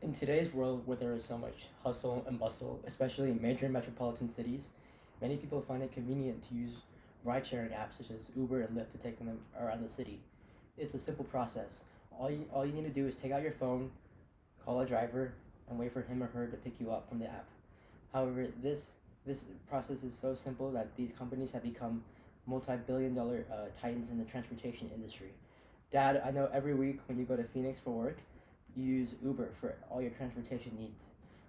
In today's world where there is so much hustle and bustle, especially in major metropolitan cities, many people find it convenient to use ride sharing apps such as Uber and Lyft to take them around the city. It's a simple process. All you need to do is take out your phone, call a driver, and wait for him or her to pick you up from the app. However, this process is so simple that these companies have become multi-billion-dollar titans in the transportation industry. Dad, I know every week when you go to Phoenix for work, you use Uber for all your transportation needs.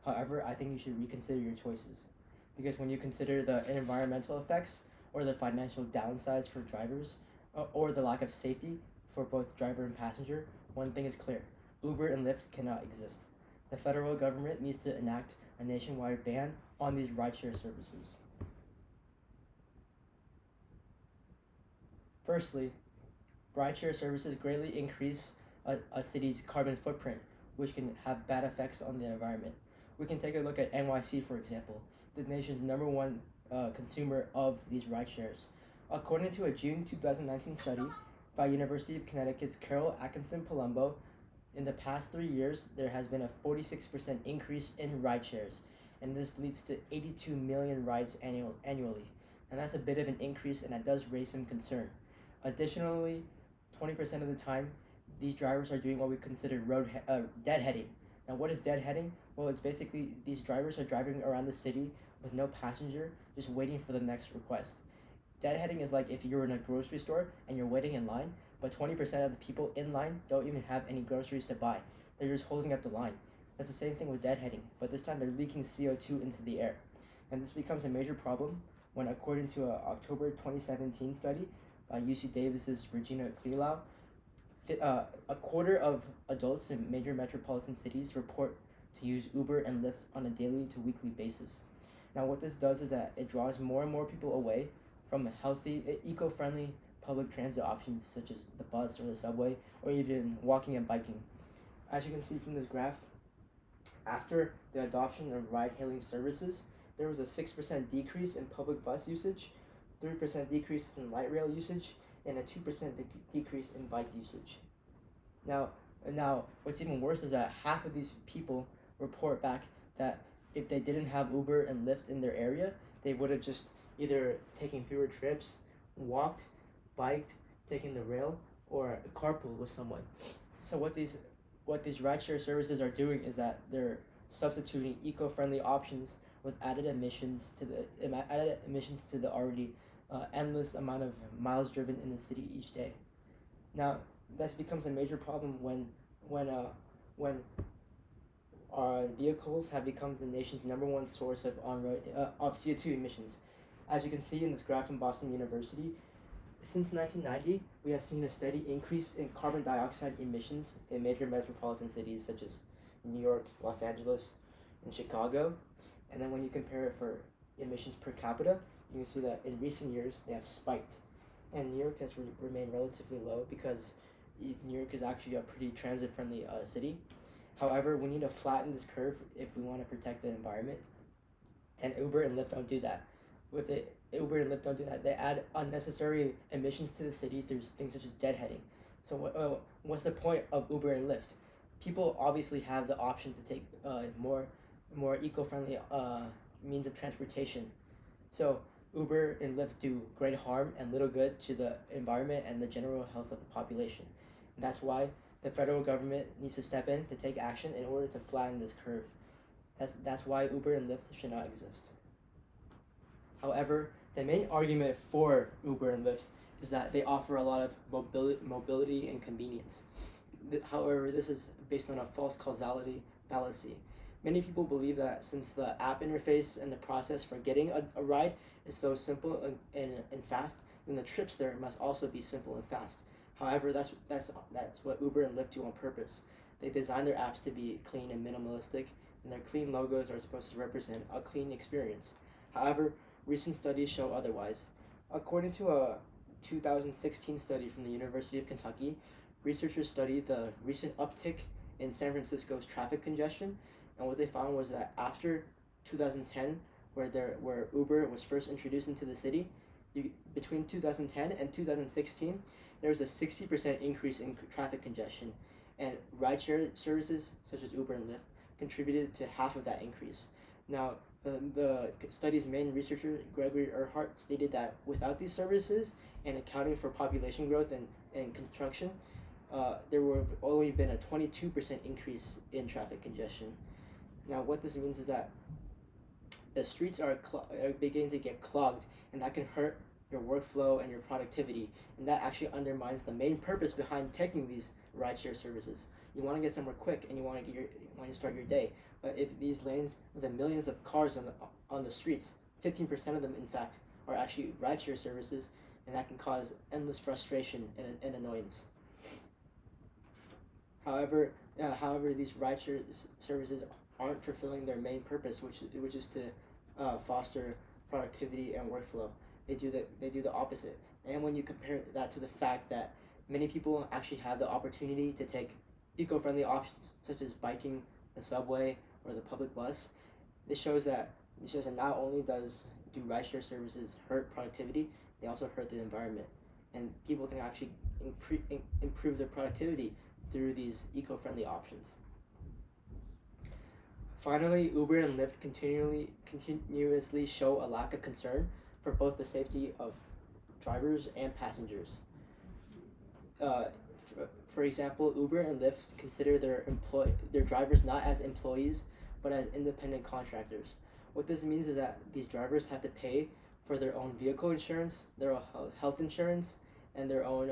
However, I think you should reconsider your choices. Because when you consider the environmental effects or the financial downsides for drivers or the lack of safety for both driver and passenger, one thing is clear: Uber and Lyft cannot exist. The federal government needs to enact a nationwide ban on these rideshare services. Firstly, rideshare services greatly increase a city's carbon footprint, which can have bad effects on the environment. We can take a look at NYC, for example, the nation's number one consumer of these rideshares. According to a June 2019 study by University of Connecticut's Carol Atkinson Palumbo, in the past 3 years, there has been a 46% increase in rideshares, and this leads to 82 million rides annually. And that's a bit of an increase, and that does raise some concern. Additionally, 20% of the time, these drivers are doing what we consider deadheading. Now, what is deadheading? Well, it's basically these drivers are driving around the city with no passenger, just waiting for the next request. Deadheading is like if you're in a grocery store and you're waiting in line, but 20% of the people in line don't even have any groceries to buy. They're just holding up the line. That's the same thing with deadheading, but this time they're leaking CO2 into the air. And this becomes a major problem when, according to an October 2017 study by UC Davis's Regina Kleelau, a quarter of adults in major metropolitan cities report to use Uber and Lyft on a daily to weekly basis. Now, what this does is that it draws more and more people away from healthy, eco-friendly public transit options such as the bus or the subway, or even walking and biking. As you can see from this graph, after the adoption of ride-hailing services, there was a 6% decrease in public bus usage, 3% decrease in light rail usage, and a 2% decrease in bike usage. Now, what's even worse is that half of these people report back that if they didn't have Uber and Lyft in their area, they would have just either taken fewer trips, walked, biked, taken the rail, or carpool with someone. So what these rideshare services are doing is that they're substituting eco-friendly options with added emissions to the already endless amount of miles driven in the city each day. Now, this becomes a major problem when our vehicles have become the nation's number one source of of CO2 emissions. As you can see in this graph from Boston University, since 1990, we have seen a steady increase in carbon dioxide emissions in major metropolitan cities such as New York, Los Angeles, and Chicago. And then when you compare it for emissions per capita, you can see that in recent years they have spiked. And New York has remained relatively low because New York is actually a pretty transit-friendly city. However, we need to flatten this curve if we want to protect the environment. And Uber and Lyft don't do that. Uber and Lyft don't do that. They add unnecessary emissions to the city through things such as deadheading. So what's the point of Uber and Lyft? People obviously have the option to take more eco-friendly means of transportation. So Uber and Lyft do great harm and little good to the environment and the general health of the population. And that's why the federal government needs to step in to take action in order to flatten this curve. That's why Uber and Lyft should not exist. However, the main argument for Uber and Lyft is that they offer a lot of mobility and convenience. However, this is based on a false causality fallacy. Many people believe that since the app interface and the process for getting a ride is so simple and fast, then the trips there must also be simple and fast. However, that's what Uber and Lyft do on purpose. They design their apps to be clean and minimalistic, and their clean logos are supposed to represent a clean experience. However, recent studies show otherwise. According to a 2016 study from the University of Kentucky, researchers studied the recent uptick in San Francisco's traffic congestion, and what they found was that after 2010, where Uber was first introduced into the city, between 2010 and 2016, there was a 60% increase in traffic congestion, and rideshare services such as Uber and Lyft contributed to half of that increase. Now, the study's main researcher, Gregory Earhart, stated that without these services and accounting for population growth and construction, there would have only been a 22% increase in traffic congestion. Now, what this means is that the streets are beginning to get clogged, and that can hurt your workflow and your productivity, and that actually undermines the main purpose behind taking these rideshare services. You want to get somewhere quick, and you want to start your day. But if these lanes with the millions of cars on the streets, 15% of them, in fact, are actually rideshare services, and that can cause endless frustration and annoyance. However, these rideshare services aren't fulfilling their main purpose, which is to foster productivity and workflow. They do the opposite. And when you compare that to the fact that many people actually have the opportunity to take eco-friendly options such as biking, the subway, or the public bus, it shows that not only do rideshare services hurt productivity, they also hurt the environment, and people can actually improve their productivity through these eco-friendly options. Finally, Uber and Lyft continuously show a lack of concern for both the safety of drivers and passengers. For example, Uber and Lyft consider their drivers not as employees, but as independent contractors. What this means is that these drivers have to pay for their own vehicle insurance, their own health insurance, and their own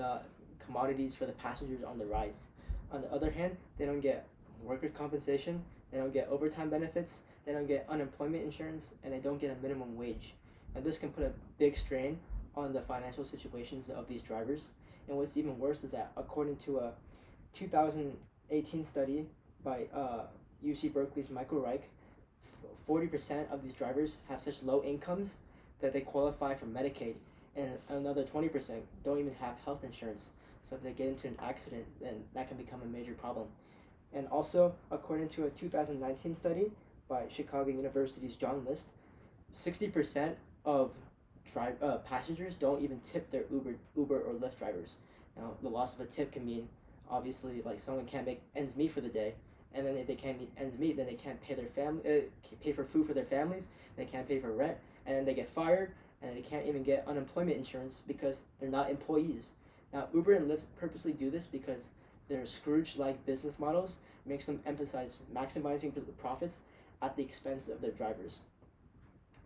commodities for the passengers on the rides. On the other hand, they don't get workers' compensation, they don't get overtime benefits, they don't get unemployment insurance, and they don't get a minimum wage. And this can put a big strain on the financial situations of these drivers. And what's even worse is that according to a 2018 study by UC Berkeley's Michael Reich, 40% of these drivers have such low incomes that they qualify for Medicaid, and another 20% don't even have health insurance. So if they get into an accident, then that can become a major problem. And also, according to a 2019 study by Chicago University's John List, 60% of passengers don't even tip their Uber or Lyft drivers. Now, the loss of a tip can mean, obviously, like someone can't make ends meet for the day, and then if they can't meet ends meet, then they can't pay pay for food for their families, they can't pay for rent, and then they get fired, and they can't even get unemployment insurance because they're not employees. Now, Uber and Lyft purposely do this because their Scrooge-like business models makes them emphasize maximizing the profits at the expense of their drivers.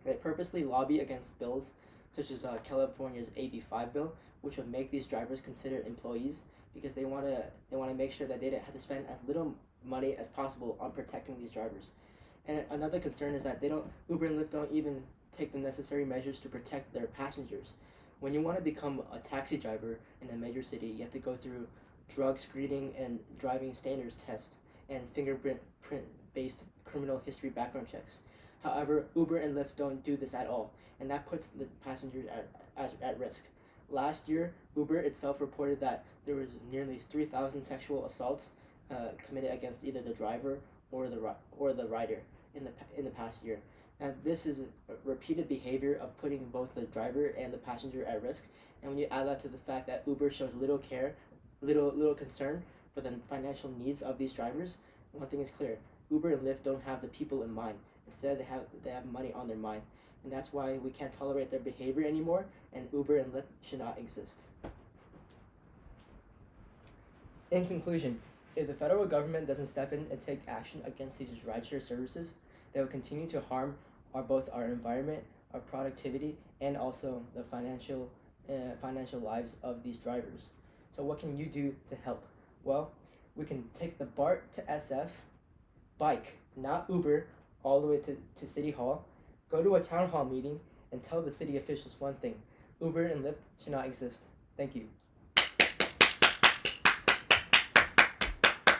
They purposely lobby against bills such as California's AB5 bill, which would make these drivers considered employees because they want to make sure that they don't have to spend as little money as possible on protecting these drivers. And another concern is that Uber and Lyft don't even take the necessary measures to protect their passengers. When you want to become a taxi driver in a major city, you have to go through drug screening and driving standards tests and fingerprint-based criminal history background checks. However, Uber and Lyft don't do this at all, and that puts the passengers at risk. Last year, Uber itself reported that there was nearly 3,000 sexual assaults committed against either the driver or the rider in the past year. And this is a repeated behavior of putting both the driver and the passenger at risk. And when you add that to the fact that Uber shows little concern for the financial needs of these drivers, one thing is clear: Uber and Lyft don't have the people in mind. Instead, they have money on their mind, and that's why we can't tolerate their behavior anymore. And Uber and Lyft should not exist. In conclusion, if the federal government doesn't step in and take action against these rideshare services, they will continue to harm both our environment, our productivity, and also the financial lives of these drivers. So what can you do to help? Well, we can take the BART to SF, bike, not Uber, all the way to City Hall, go to a town hall meeting, and tell the city officials one thing: Uber and Lyft should not exist. Thank you.